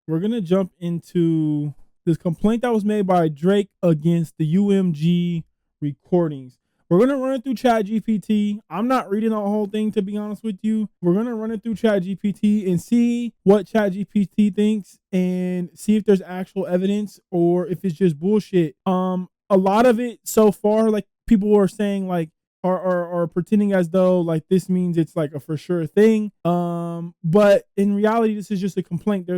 we're gonna jump into this complaint that was made by Drake against the UMG recordings. We're gonna run it through ChatGPT. I'm not reading the whole thing, to be honest with you. We're gonna run it through ChatGPT and see what ChatGPT thinks and see if there's actual evidence or if it's just bullshit. A lot of it so far, like people are saying, like are pretending as though like this means it's like a for sure thing. But in reality, this is just a complaint.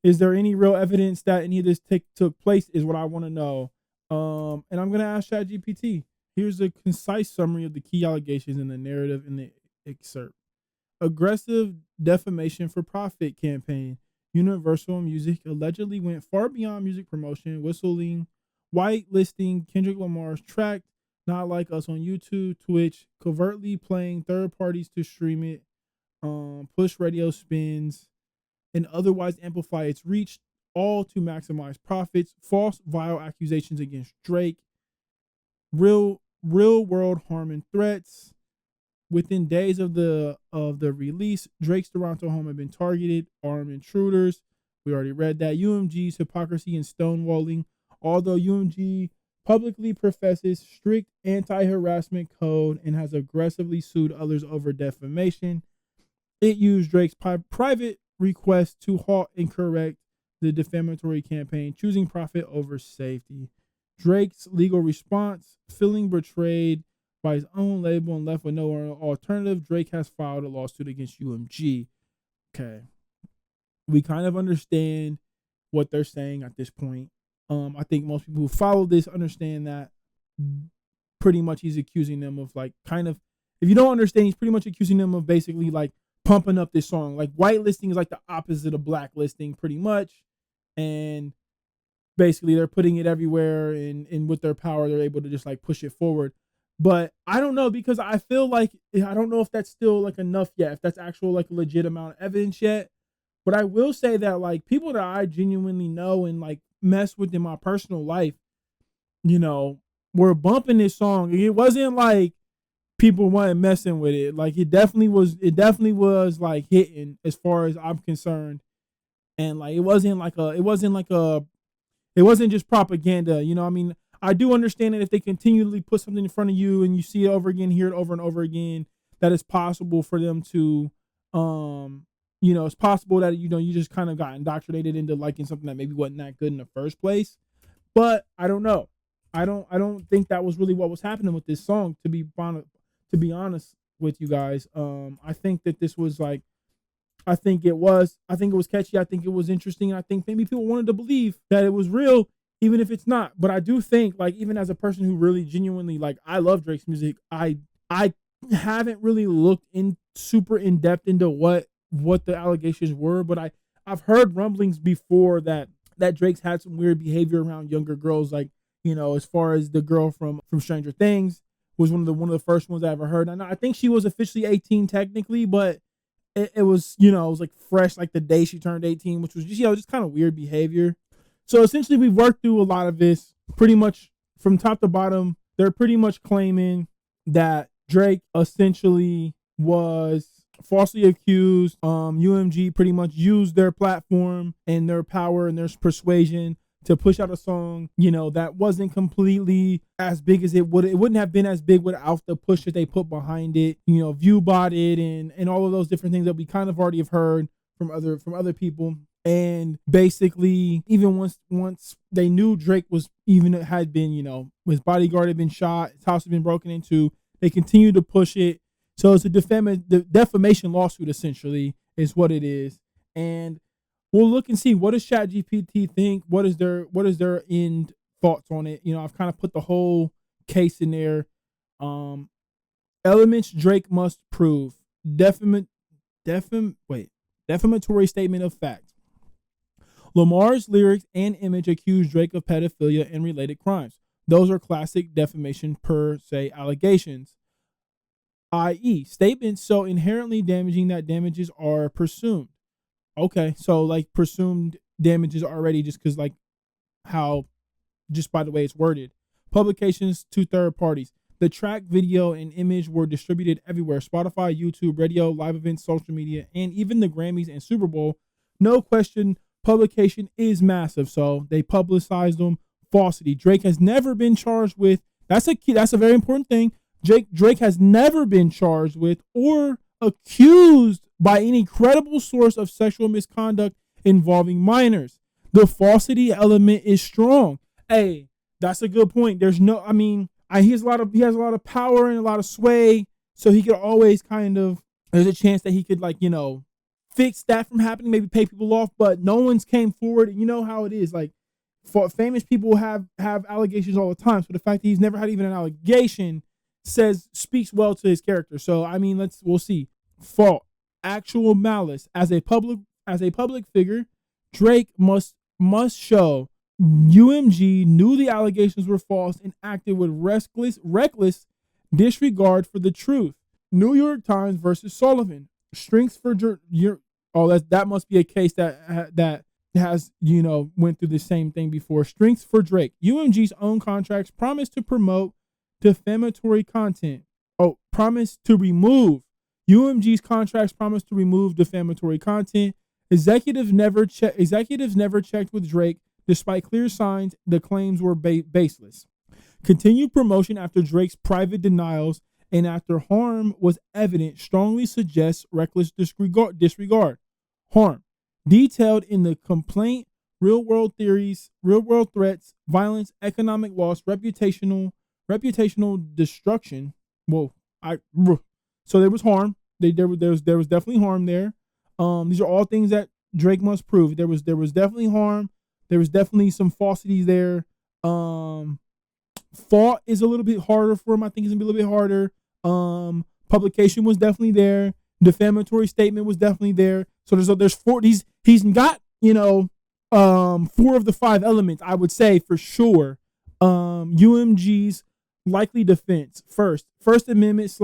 Is there any real evidence that any of this took place? Is what I want to know. And I'm gonna ask ChatGPT. Here's a concise summary of the key allegations in the narrative in the excerpt. Aggressive defamation for profit campaign. Universal Music allegedly went far beyond music promotion, whitelisting Kendrick Lamar's track Not Like Us on YouTube, Twitch, covertly playing third parties to stream it, push radio spins, and otherwise amplify its reach, all to maximize profits, false, vile accusations against Drake, real world harm and threats. Within days of the release, Drake's Toronto home had been targeted, armed intruders. We already read that. UMG's hypocrisy and stonewalling. Although UMG publicly professes strict anti-harassment code and has aggressively sued others over defamation, it used Drake's private request to halt and correct the defamatory campaign, choosing profit over safety. Drake's legal response: feeling betrayed by his own label and left with no alternative, Drake has filed a lawsuit against UMG. Okay. We kind of understand what they're saying at this point. I think most people who follow this understand that pretty much he's accusing them of like kind of, if you don't understand, he's pretty much accusing them of basically like pumping up this song. Like whitelisting is like the opposite of blacklisting pretty much. And basically they're putting it everywhere and with their power, they're able to just like push it forward. But I don't know, because I feel like, I don't know if that's still like enough yet, if that's actual like legit amount of evidence yet. But I will say that like people that I genuinely know and like mess with in my personal life, you know, were bumping this song. It wasn't like people weren't messing with it. Like it definitely was like hitting as far as I'm concerned. And like it wasn't just propaganda, you know what I mean? I do understand that if they continually put something in front of you and you see it over again, hear it over and over again, that it's possible for them to, it's possible that, you just kind of got indoctrinated into liking something that maybe wasn't that good in the first place. But I don't know. I don't think that was really what was happening with this song, to be honest with you guys. I think that this was like, I think it was catchy. I think it was interesting. I think maybe people wanted to believe that it was real, even if it's not. But I do think, like, even as a person who really genuinely, like, I love Drake's music, I haven't really looked in super in depth into what the allegations were, but I've heard rumblings before that Drake's had some weird behavior around younger girls, like, as far as the girl from Stranger Things was one of the first ones I ever heard. And I think she was officially 18 technically, but it was, it was like fresh, like the day she turned 18, which was just, just kind of weird behavior. So essentially we've worked through a lot of this pretty much from top to bottom. They're pretty much claiming that Drake essentially was falsely accused. UMG pretty much used their platform and their power and their persuasion to push out a song, that wasn't completely as big as it wouldn't have been as big without the push that they put behind it, view botted and all of those different things that we kind of already have heard from other people. And basically, even once they knew Drake had been, his bodyguard had been shot, his house had been broken into, they continued to push it. So it's a defamation lawsuit, essentially, is what it is. And we'll look and see, what does ChatGPT think? What is their end thoughts on it? I've kind of put the whole case in there. Elements Drake must prove. Defamatory statement of fact. Lamar's lyrics and image accuse Drake of pedophilia and related crimes. Those are classic defamation per se allegations, i.e. statements so inherently damaging that damages are presumed. Okay, so like presumed damages already just because like how, just by the way it's worded. Publications to third parties. The track, video, and image were distributed everywhere. Spotify, YouTube, radio, live events, social media, and even the Grammys and Super Bowl. No question, publication is massive, so they publicized them. Falsity. Drake has never been charged with. That's a very important thing. Drake has never been charged with or accused by any credible source of sexual misconduct involving minors. The falsity element is strong. Hey, that's a good point. There's no, I mean, he has a lot of power and a lot of sway, so he could always kind of, there's a chance that he could, like, you know, fix that from happening, maybe pay people off, but no one's came forward. And you know how it is, like, for famous people have allegations all the time. So the fact that he's never had even an allegation speaks well to his character. So I mean, we'll see. Fault. Actual malice. As a public figure, Drake must show UMG knew the allegations were false and acted with reckless disregard for the truth. New York Times versus Sullivan. Strengths for that must be a case that has, you know, went through the same thing before. Strengths for Drake. UMG's own contracts promise to promote defamatory content. Promise to remove. UMG's contracts promise to remove defamatory content. Executives never checked with Drake, despite clear signs the claims were baseless. Continued promotion after Drake's private denials and after harm was evident strongly suggests reckless disregard. Harm. Detailed in the complaint, real-world threats, violence, economic loss, reputational destruction. So there was harm. There was definitely harm there. These are all things that Drake must prove. There was definitely harm. There was definitely some falsities there. Fault is a little bit harder for him. I think it's gonna be a little bit harder. Publication was definitely there. Defamatory statement was definitely there. So there's four. He's got, you know, 4 of the 5 elements, I would say, for sure. UMG's likely defense. First Amendment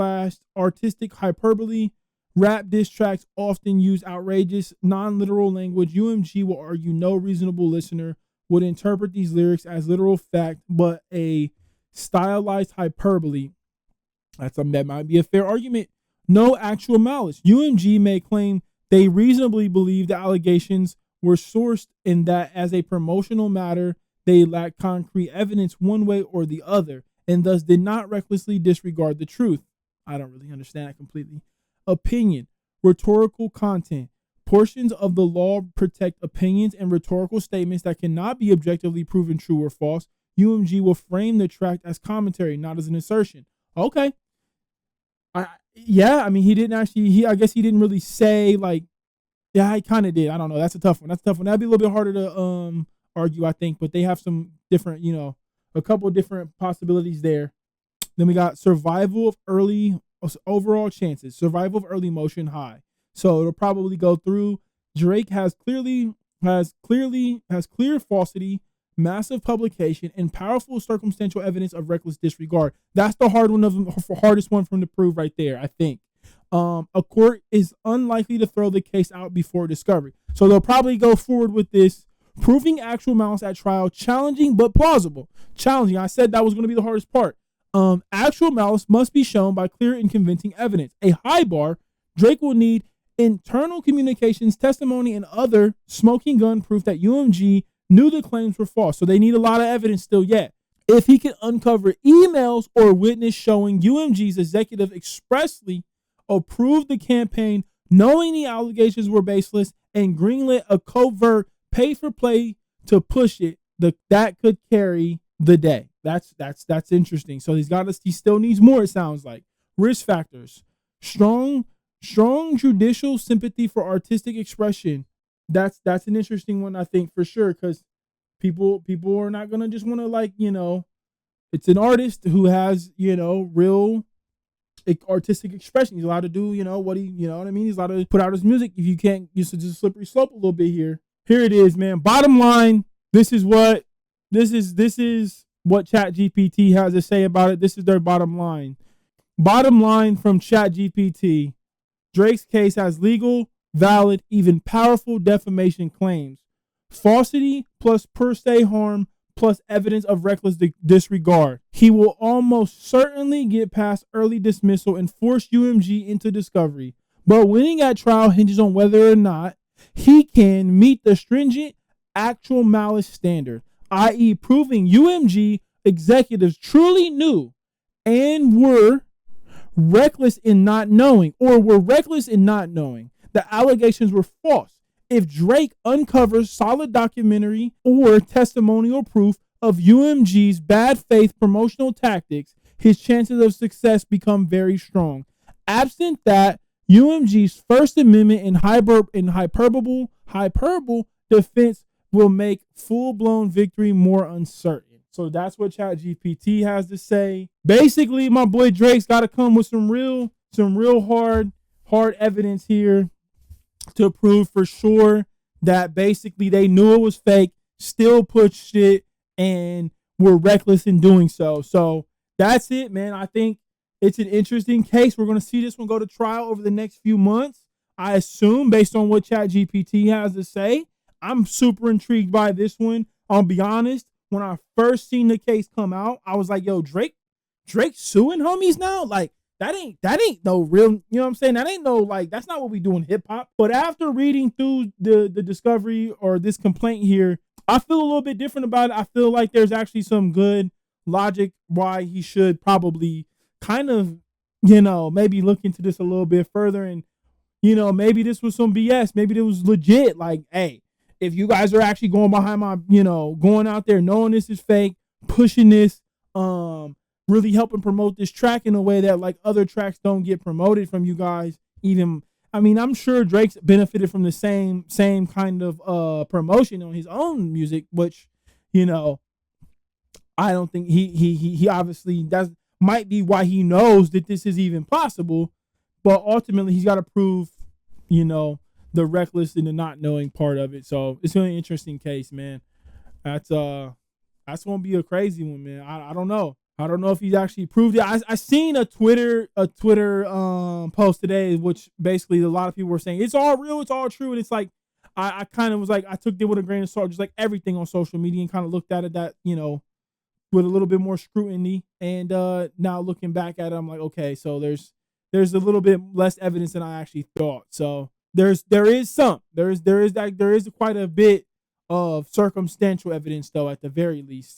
/ artistic hyperbole. Rap diss tracks often use outrageous, non-literal language. UMG will argue no reasonable listener would interpret these lyrics as literal fact, but a stylized hyperbole. That might be a fair argument. No actual malice. UMG may claim they reasonably believe the allegations were sourced and that as a promotional matter, they lack concrete evidence one way or the other, and thus did not recklessly disregard the truth. I don't really understand that completely. Opinion. Rhetorical content. Portions of the law protect opinions and rhetorical statements that cannot be objectively proven true or false. UMG will frame the tract as commentary, not as an assertion. Okay. I mean, I guess he didn't really say, like, yeah, he kind of did. I don't know. That's a tough one. That'd be a little bit harder to argue, I think, but they have some different, you know, a couple of different possibilities there. Then we got survival of overall chances. Survival of early motion high. So it'll probably go through. Drake has clear falsity, massive publication, and powerful circumstantial evidence of reckless disregard. That's the hardest one for him to prove right there, I think. A court is unlikely to throw the case out before discovery. So they'll probably go forward with this, proving actual malice at trial, challenging but plausible. Challenging, I said that was going to be the hardest part. Actual malice must be shown by clear and convincing evidence. A high bar. Drake will need internal communications, testimony, and other smoking gun proof that UMG knew the claims were false. So they need a lot of evidence still yet. If he can uncover emails or witness showing UMG's executive expressly approved the campaign, knowing the allegations were baseless, and greenlit a covert pay-for-play to push it, that could carry the day. That's interesting. So he still needs more, it sounds like. Risk factors. Strong judicial sympathy for artistic expression. That's an interesting one, I think, for sure, because people are not gonna just want to, like, you know, it's an artist who has, you know, real artistic expression. He's allowed to do, you know, what you know what I mean? He's allowed to put out his music. If you can't, use a slippery slope a little bit here. Here it is, man. Bottom line, this is what ChatGPT has to say about it. This is their bottom line. Bottom line from ChatGPT. Drake's case has legal, valid, even powerful defamation claims. Falsity plus per se harm plus evidence of reckless disregard. He will almost certainly get past early dismissal and force UMG into discovery. But winning at trial hinges on whether or not he can meet the stringent actual malice standard, i.e., proving UMG executives truly knew and were reckless in not knowing, or were reckless in not knowing the allegations were false. If Drake uncovers solid documentary or testimonial proof of UMG's bad faith promotional tactics, his chances of success become very strong. Absent that, UMG's First Amendment and hyperbole defense will make full-blown victory more uncertain. So that's what ChatGPT has to say. Basically, my boy Drake's got to come with some real hard evidence here to prove for sure that basically they knew it was fake, still pushed it, and were reckless in doing so. So that's it, man. I think it's an interesting case. We're going to see this one go to trial over the next few months, I assume, based on what ChatGPT has to say. I'm super intrigued by this one. I'll be honest. When I first seen the case come out, I was like, yo, Drake suing homies now? Like, that ain't no real, you know what I'm saying? That ain't no, like, that's not what we do in hip hop. But after reading through the discovery or this complaint here, I feel a little bit different about it. I feel like there's actually some good logic why he should probably kind of, maybe look into this a little bit further. And, maybe this was some BS. Maybe it was legit. Like, hey, if you guys are actually going behind my, going out there knowing this is fake, pushing this, really helping promote this track in a way that like other tracks don't get promoted from you guys. Even, I mean, I'm sure Drake's benefited from the same kind of promotion on his own music, which, I don't think he obviously, that might be why he knows that this is even possible, but ultimately he's got to prove, the reckless and the not knowing part of it. So it's an interesting case, man. That's gonna be a crazy one, man. I don't know. I don't know if he's actually proved it. I seen a Twitter post today, which basically a lot of people were saying it's all real, it's all true, and it's like I kind of was like, I took it with a grain of salt, just like everything on social media, and kind of looked at it that with a little bit more scrutiny. And now looking back at it, I'm like, okay, so there's a little bit less evidence than I actually thought. So there is quite a bit of circumstantial evidence though, at the very least.